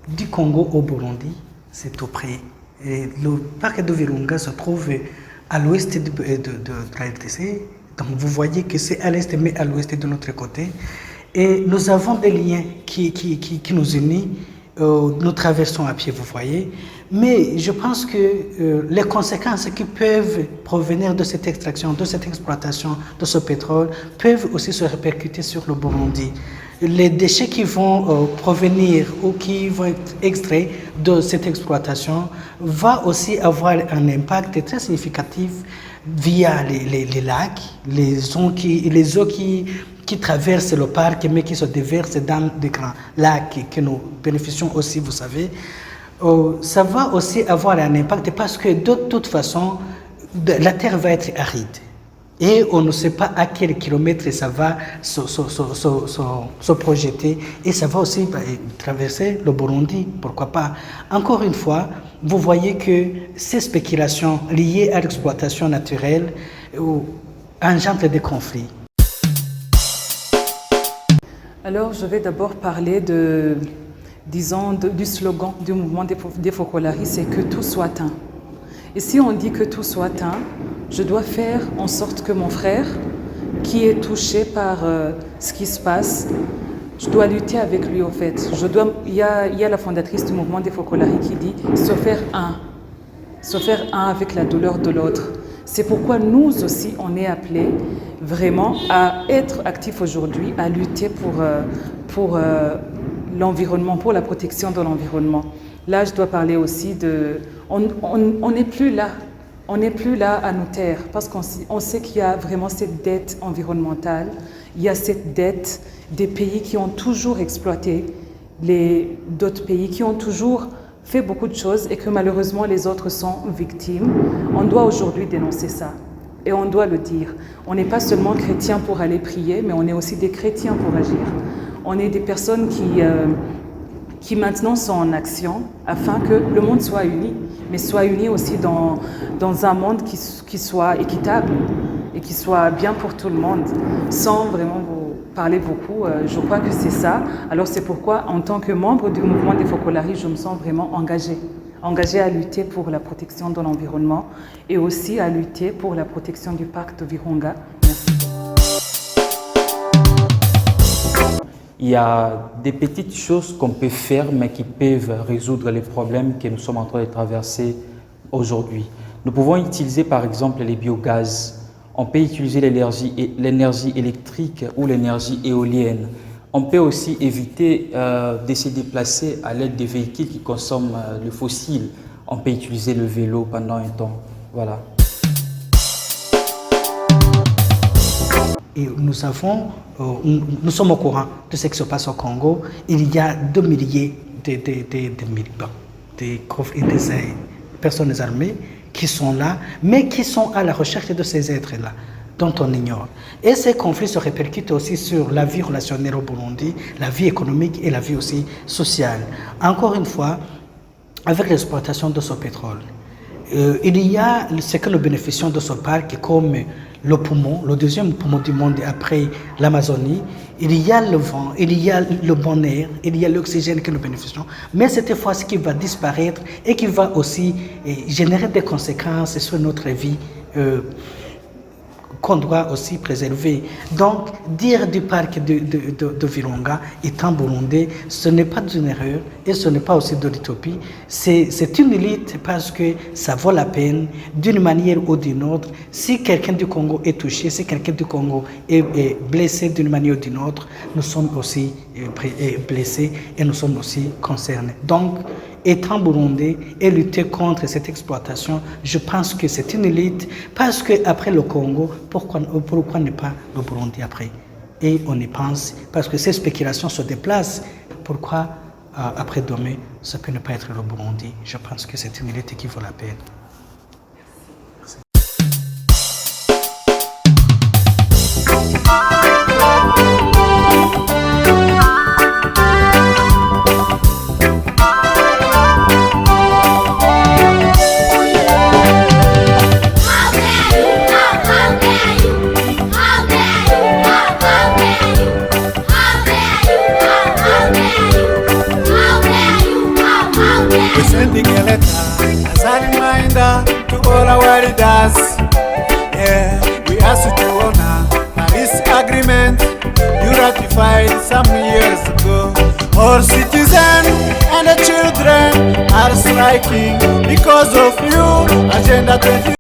Du Congo au Burundi, c'est tout près. Et le parc de Virunga se trouve à l'ouest de la RDC. Donc vous voyez que c'est à l'est, mais à l'ouest de notre côté. Et nous avons des liens qui nous unissent. Nous traversons à pied, vous voyez. Mais je pense que les conséquences qui peuvent provenir de cette extraction, de cette exploitation de ce pétrole, peuvent aussi se répercuter sur le Burundi. Les déchets qui vont provenir ou qui vont être extraits de cette exploitation vont aussi avoir un impact très significatif via les lacs, les eaux qui traversent le parc mais qui se déversent dans des grands lacs que nous bénéficions aussi, vous savez. Ça va aussi avoir un impact parce que de toute façon, la terre va être aride. Et on ne sait pas à quel kilomètre ça va se projeter. Et ça va aussi traverser le Burundi, pourquoi pas. Encore une fois, vous voyez que ces spéculations liées à l'exploitation naturelle engendrent des conflits. Alors, je vais d'abord parler du slogan du mouvement des Focolari, c'est que tout soit un. Et si on dit que tout soit un, je dois faire en sorte que mon frère, qui est touché par ce qui se passe, je dois lutter avec lui au fait. Il y a la fondatrice du mouvement des Focolari qui dit se faire un avec la douleur de l'autre. C'est pourquoi nous aussi, on est appelés vraiment à être actifs aujourd'hui, à lutter pour l'environnement, pour la protection de l'environnement. Là, je dois parler aussi de... On n'est plus là. On n'est plus là à nous taire parce qu'on sait qu'il y a vraiment cette dette environnementale. Il y a cette dette des pays qui ont toujours exploité d'autres pays, qui ont toujours fait beaucoup de choses et que malheureusement les autres sont victimes. On doit aujourd'hui dénoncer ça et on doit le dire. On n'est pas seulement chrétiens pour aller prier, mais on est aussi des chrétiens pour agir. On est des personnes qui maintenant sont en action afin que le monde soit uni, mais soit uni aussi dans un monde qui soit équitable et qui soit bien pour tout le monde, sans vraiment vous parler beaucoup. Je crois que c'est ça. Alors c'est pourquoi, en tant que membre du mouvement des Focolari, je me sens vraiment engagée à lutter pour la protection de l'environnement et aussi à lutter pour la protection du parc de Virunga. Merci. Il y a des petites choses qu'on peut faire, mais qui peuvent résoudre les problèmes que nous sommes en train de traverser aujourd'hui. Nous pouvons utiliser par exemple les biogaz. On peut utiliser l'énergie électrique ou l'énergie éolienne. On peut aussi éviter de se déplacer à l'aide des véhicules qui consomment le fossile. On peut utiliser le vélo pendant un temps. Voilà. Et nous sommes au courant de ce qui se passe au Congo. Il y a 2 milliers de militants, des personnes armées qui sont là, mais qui sont à la recherche de ces êtres-là, dont on ignore. Et ces conflits se répercutent aussi sur la vie relationnelle au Burundi, la vie économique et la vie aussi sociale. Encore une fois, avec l'exploitation de ce pétrole, il y a ce que nous bénéficions de ce parc comme le poumon, le deuxième poumon du monde après l'Amazonie. Il y a le vent, il y a le bon air, il y a l'oxygène que nous bénéficions, mais cette fois-ci qui va disparaître et qui va aussi générer des conséquences sur notre vie qu'on doit aussi préserver. Donc, dire du parc de Virunga étant burundais, ce n'est pas une erreur et ce n'est pas aussi de l'utopie. C'est une lutte parce que ça vaut la peine, d'une manière ou d'une autre. Si quelqu'un du Congo est touché, si quelqu'un du Congo est blessé d'une manière ou d'une autre, nous sommes aussi blessés et nous sommes aussi concernés. Donc, étant burundais et lutter contre cette exploitation, je pense que c'est une lutte parce qu'après le Congo, pourquoi ne pas le Burundi après? Et on y pense parce que ces spéculations se déplacent. Pourquoi après demain, ça peut ne pas être le Burundi? Je pense que c'est une lutte qui vaut la peine. How dare you? fight some years ago. All citizens and the children are striking because of you. Agenda 20